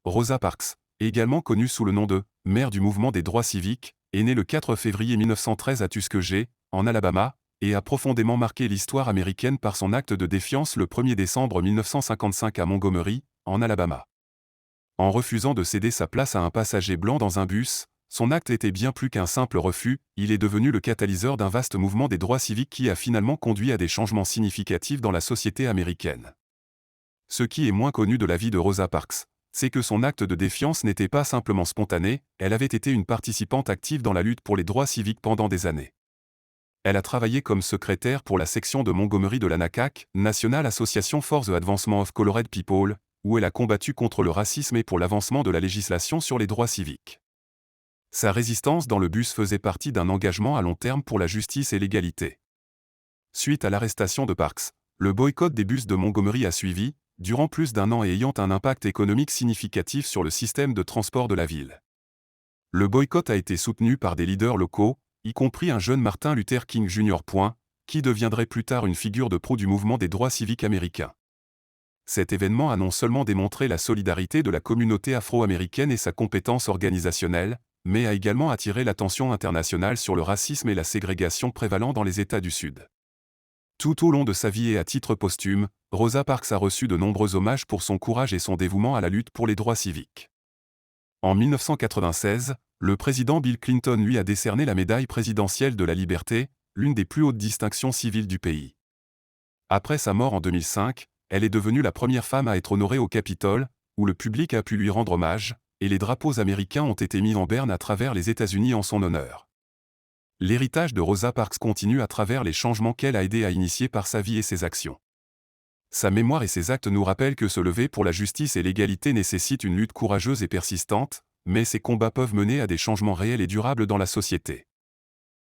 Rosa Parks, également connue sous le nom de « mère du mouvement des droits civiques », est née le 4 février 1913 à Tuskegee, en Alabama, et a profondément marqué l'histoire américaine par son acte de défiance le 1er décembre 1955 à Montgomery, en Alabama. En refusant de céder sa place à un passager blanc dans un bus, son acte était bien plus qu'un simple refus, il est devenu le catalyseur d'un vaste mouvement des droits civiques qui a finalement conduit à des changements significatifs dans la société américaine. Ce qui est moins connu de la vie de Rosa Parks, c'est que son acte de défiance n'était pas simplement spontané, elle avait été une participante active dans la lutte pour les droits civiques pendant des années. Elle a travaillé comme secrétaire pour la section de Montgomery de la NACAC, National Association for the Advancement of Colored People, où elle a combattu contre le racisme et pour l'avancement de la législation sur les droits civiques. Sa résistance dans le bus faisait partie d'un engagement à long terme pour la justice et l'égalité. Suite à l'arrestation de Parks, le boycott des bus de Montgomery a suivi, durant plus d'un an et ayant un impact économique significatif sur le système de transport de la ville. Le boycott a été soutenu par des leaders locaux, y compris un jeune Martin Luther King Jr. Qui deviendrait plus tard une figure de proue du mouvement des droits civiques américains. Cet événement a non seulement démontré la solidarité de la communauté afro-américaine et sa compétence organisationnelle, mais a également attiré l'attention internationale sur le racisme et la ségrégation prévalant dans les États du Sud. Tout au long de sa vie et à titre posthume, Rosa Parks a reçu de nombreux hommages pour son courage et son dévouement à la lutte pour les droits civiques. En 1996, le président Bill Clinton lui a décerné la médaille présidentielle de la liberté, l'une des plus hautes distinctions civiles du pays. Après sa mort en 2005, elle est devenue la première femme à être honorée au Capitole, où le public a pu lui rendre hommage, et les drapeaux américains ont été mis en berne à travers les États-Unis en son honneur. L'héritage de Rosa Parks continue à travers les changements qu'elle a aidé à initier par sa vie et ses actions. Sa mémoire et ses actes nous rappellent que se lever pour la justice et l'égalité nécessite une lutte courageuse et persistante, mais ces combats peuvent mener à des changements réels et durables dans la société.